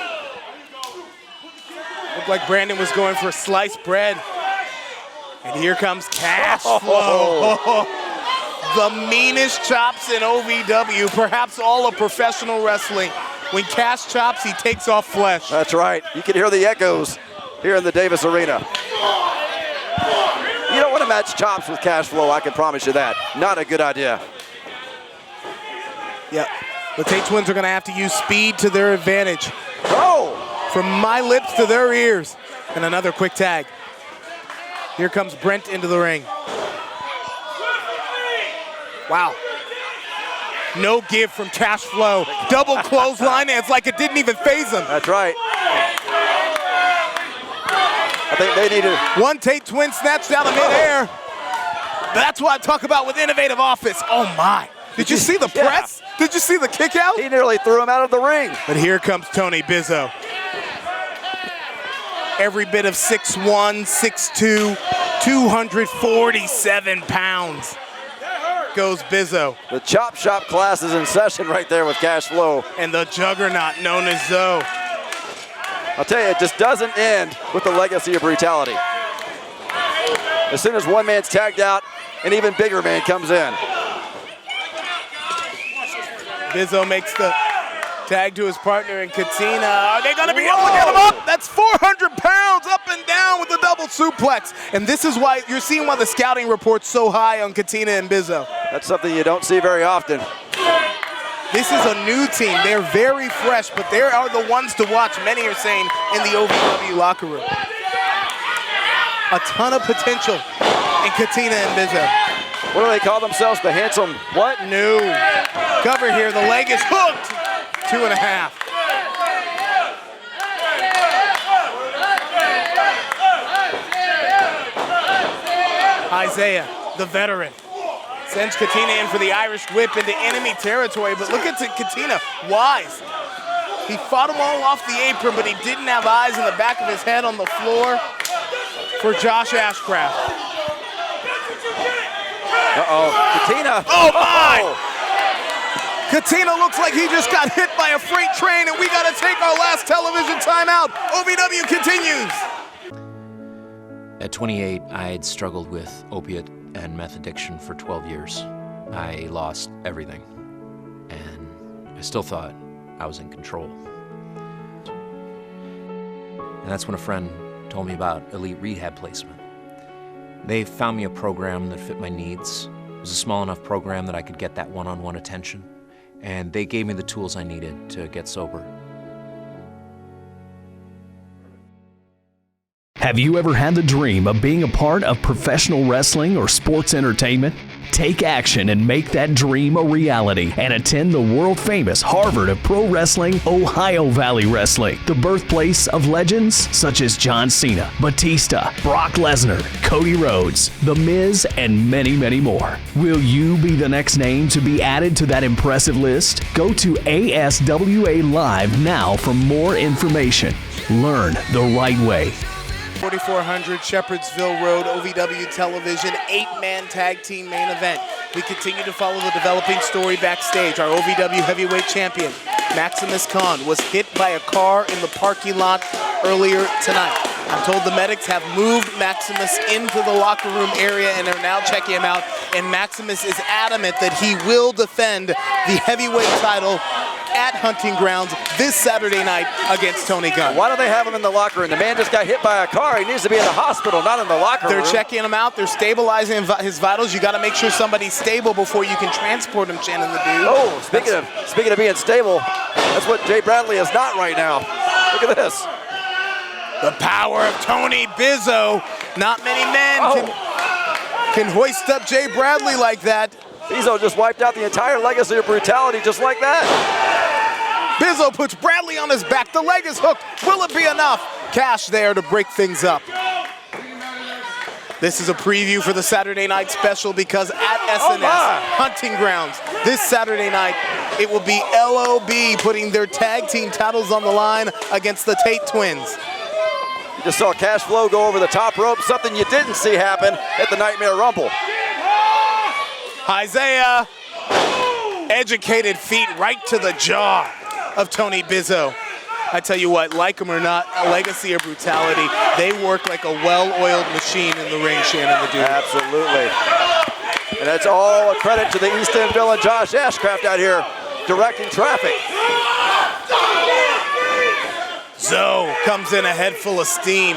Looked like Brandon was going for sliced bread. And here comes Cash Flow. The meanest chops in OVW, perhaps all of professional wrestling. When Cash chops, he takes off flesh. That's right. You can hear the echoes here in the Davis Arena. You don't want to match chops with Cash Flow, I can promise you that. Not a good idea. Yeah, the Tate twins are going to have to use speed to their advantage. Oh! From my lips to their ears. And another quick tag. Here comes Brent into the ring. Wow. No give from Cash Flow. Double clothesline, and it's like it didn't even phase him. That's right. I think they needed one Tate twin snatched out of midair. That's what I talk about with innovative offense. Oh my. Did you see the press? Yeah. Did you see the kick out? He nearly threw him out of the ring. But here comes Tony Bizzo. Every bit of 6'1", 6'2", 247 pounds. Goes Bizzo. The chop shop class is in session right there with Cash Flow. And the juggernaut known as Zoe. I'll tell you, it just doesn't end with the Legacy of Brutality. As soon as one man's tagged out, an even bigger man comes in. Bizzo makes the tag to his partner in Katina. Are they gonna be able to get him up? That's 400 pounds up and down with the double suplex. And this is why you're seeing why the scouting report's so high on Katina and Bizzo. That's something you don't see very often. This is a new team. They're very fresh, but they are the ones to watch, many are saying, in the OVW locker room. A ton of potential in Katina and Bizzo. What do they call themselves? The handsome what? No. Cover here, the leg is hooked. 2.5. Isaiah, the veteran, sends Katina in for the Irish whip into enemy territory, but look at Katina, wise. He fought them all off the apron, but he didn't have eyes in the back of his head on the floor for Josh Ashcraft. Uh-oh, Katina. Oh my! Katina looks like he just got hit by a freight train, and we gotta take our last television timeout. OVW continues. At 28, I had struggled with opiate and meth addiction for 12 years. I lost everything, and I still thought I was in control. And that's when a friend told me about Elite Rehab Placement. They found me a program that fit my needs. It was a small enough program that I could get that one-on-one attention, and they gave me the tools I needed to get sober. Have you ever had the dream of being a part of professional wrestling or sports entertainment? Take action and make that dream a reality and attend the world-famous Harvard of Pro Wrestling, Ohio Valley Wrestling, the birthplace of legends such as John Cena, Batista, Brock Lesnar, Cody Rhodes, The Miz, and many, many more. Will you be the next name to be added to that impressive list? Go to ASWA Live now for more information. Learn the right way. 4400 Shepherdsville Road, OVW Television, 8-man tag team main event. We continue to follow the developing story backstage. Our OVW heavyweight champion, Maximus Khan, was hit by a car in the parking lot earlier tonight. I'm told the medics have moved Maximus into the locker room area and are now checking him out. And Maximus is adamant that he will defend the heavyweight title at Hunting Grounds this Saturday night against Tony Gunn. Why do they have him in the locker room? The man just got hit by a car. He needs to be in the hospital, not in the locker room. They're checking him out. They're stabilizing his vitals. You got to make sure somebody's stable before you can transport him, Shannon the Dude. Oh, speaking of being stable, that's what Jay Bradley is not right now. Look at this. The power of Tony Bizzo. Not many men can hoist up Jay Bradley like that. Bizzo just wiped out the entire legacy of brutality just like that. Bizzo puts Bradley on his back. The leg is hooked. Will it be enough? Cash there to break things up. This is a preview for the Saturday night special because at SNS Hunting Grounds this Saturday night, it will be LOB putting their tag team titles on the line against the Tate twins. You just saw Cash Flow go over the top rope, something you didn't see happen at the Nightmare Rumble. Isaiah, educated feet right to the jaw of Tony Bizzo. I tell you what, like him or not, a legacy of brutality, they work like a well-oiled machine in the ring, Shannon the Dude. Absolutely. And that's all a credit to the East End villain Josh Ashcraft out here directing traffic. Zoe comes in a head full of steam.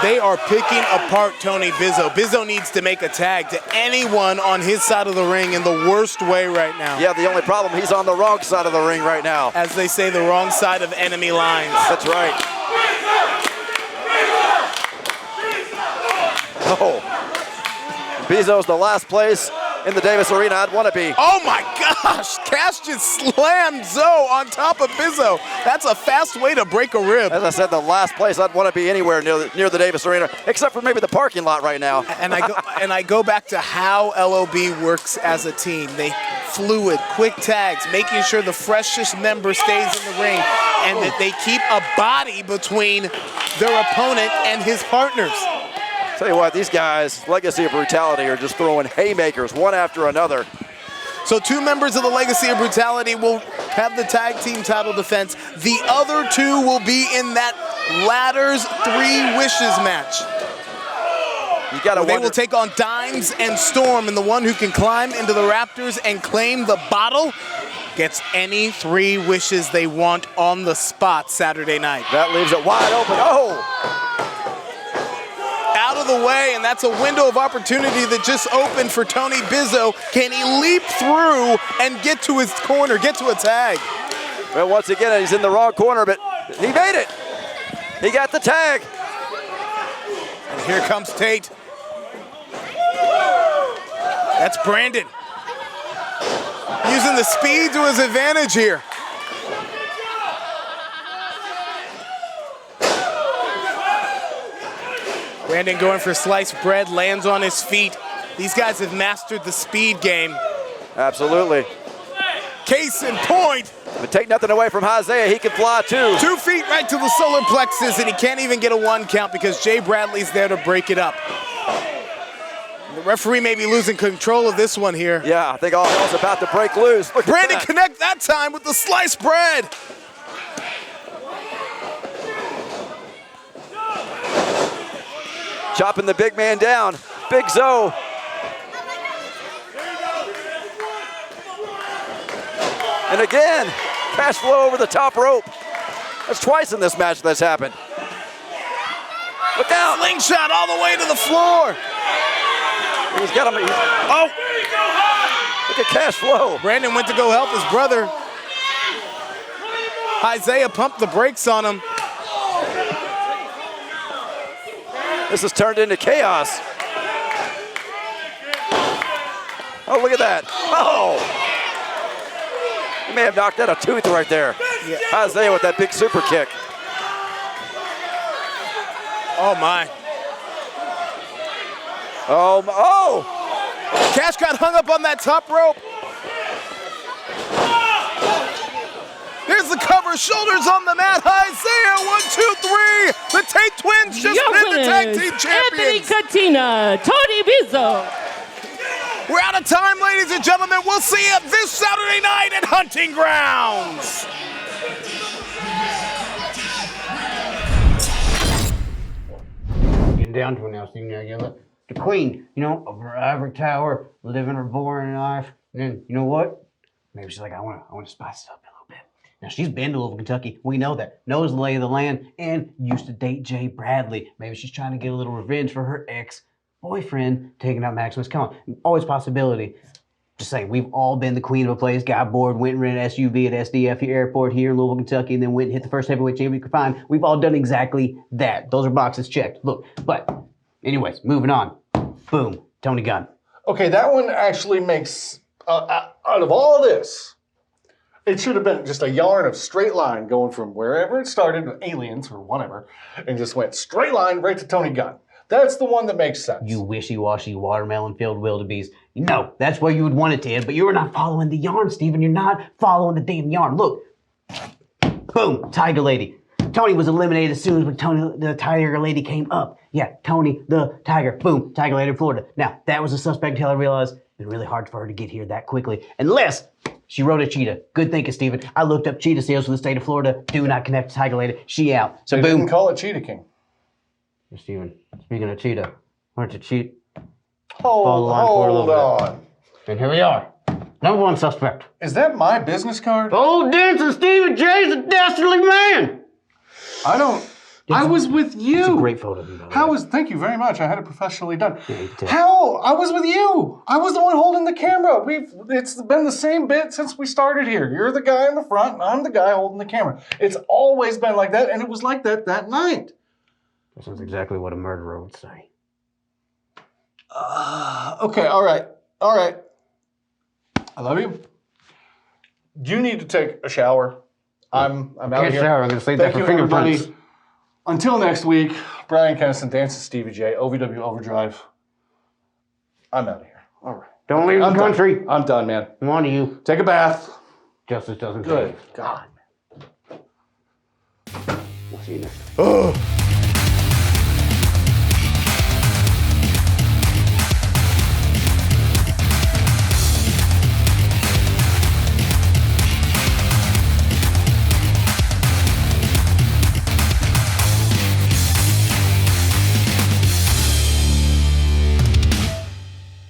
They are picking apart Tony Bizzo. Bizzo needs to make a tag to anyone on his side of the ring in the worst way right now. Yeah, the only problem, he's on the wrong side of the ring right now. As they say, the wrong side of enemy lines. That's right. Oh, Bizzo's the last place in the Davis Arena I'd want to be. Oh my gosh, Cash just slammed Zoe on top of Bizzo. That's a fast way to break a rib. As I said, the last place I'd want to be anywhere near the Davis Arena, except for maybe the parking lot right now. And I go back to how LOB works as a team. They fluid, quick tags, making sure the freshest member stays in the ring, and that they keep a body between their opponent and his partners. Tell you what, these guys, Legacy of Brutality, are just throwing haymakers one after another. So 2 members of the Legacy of Brutality will have the tag team title defense. The other 2 will be in that Ladders 3 Wishes match. You gotta they will take on Dimes and Storm, and the one who can climb into the Raptors and claim the bottle gets any 3 wishes they want on the spot Saturday night. That leaves it wide open. Oh! Out of the way, and that's a window of opportunity that just opened for Tony Bizzo. Can he leap through and get to his corner, get to a tag? Well, once again, he's in the wrong corner, but he made it. He got the tag. And here comes Tate. That's Brandon. Using the speed to his advantage here. Brandon going for sliced bread, lands on his feet. These guys have mastered the speed game. Absolutely. Case in point. But take nothing away from Isaiah, he can fly too. 2 feet right to the solar plexus, and he can't even get a 1 count because Jay Bradley's there to break it up. The referee may be losing control of this one here. Yeah, I think all hell's about to break loose. Look Brandon at that. connect that time with the sliced bread. Chopping the big man down. Big Zoe. And again, Cash Flow over the top rope. That's twice in this match that's happened. Look out. Slingshot all the way to the floor. He's got him. Oh! Look at Cash Flow. Brandon went to go help his brother. Isaiah pumped the brakes on him. This has turned into chaos. Oh, look at that. Oh! He may have knocked out a tooth right there. Yeah. Isaiah with that big super kick. Oh, my. Oh! Cash got hung up on that top rope. There's the cover, shoulders on the mat. Isaiah, 1, 2, 3. The Tate twins just pinned the tag team champions. Anthony Katina, Tony Bizzo. We're out of time, ladies and gentlemen. We'll see you this Saturday night at Hunting Grounds. Getting down to it now, Steve. Now you look. The queen, you know, of her ivory tower, living her boring life. And then, you know what? Maybe she's like, I want to spice it up a little bit. Now, she's been to Louisville, Kentucky. We know that. Knows the lay of the land and used to date Jay Bradley. Maybe she's trying to get a little revenge for her ex-boyfriend taking out Maximus Khan. Always possibility. Just saying, we've all been the queen of a place, got bored, went and rented an SUV at SDF Airport here in Louisville, Kentucky, and then went and hit the first heavyweight champion we could find. We've all done exactly that. Those are boxes checked. Look, but anyways, moving on. Boom, Tony Gunn. Okay, that one actually makes, out of all this, it should have been just a yarn of straight line going from wherever it started, with aliens or whatever, and just went straight line right to Tony Gunn. That's the one that makes sense. You wishy-washy, watermelon-filled wildebeest. No, that's where you would want it to end, but you're not following the yarn, Steven. You're not following the damn yarn. Look. Boom, Tiger Lady. Tony was eliminated as soon as when Tony the Tiger Lady came up. Yeah, Tony the Tiger. Boom, Tiger Lady in Florida. Now, that was a suspect until I realized it'd been really hard for her to get here that quickly. Unless she rode a cheetah. Good thinking, Steven. I looked up cheetah sales for the state of Florida. Do not connect to Tiger Lady. She out. So they boom. didn't call it Cheetah King. Steven, speaking of cheetah, why don't you cheat? Hold on. And here we are. Number one suspect. Is that my business card? Old Dancing Stephen J's a dastardly man. I was with you. It's a great photo of you. Thank you very much. I had it professionally done. How? I was with you. I was the one holding the camera. It's been the same bit since we started here. You're the guy in the front, and I'm the guy holding the camera. It's always been like that, and it was like that night. That sounds exactly what a murderer would say. Okay, all right. I love you. You need to take a shower. I'm out of here. Shower. I'm going to save that for fingerprints. Everybody. Until next week, Bryan Kennison, Dances Stevie J, OVW Overdrive. I'm out of here. All right. Don't leave the country. I'm done, man. I'm on to you. Take a bath. Justice doesn't Good pay. God. We'll see you next time.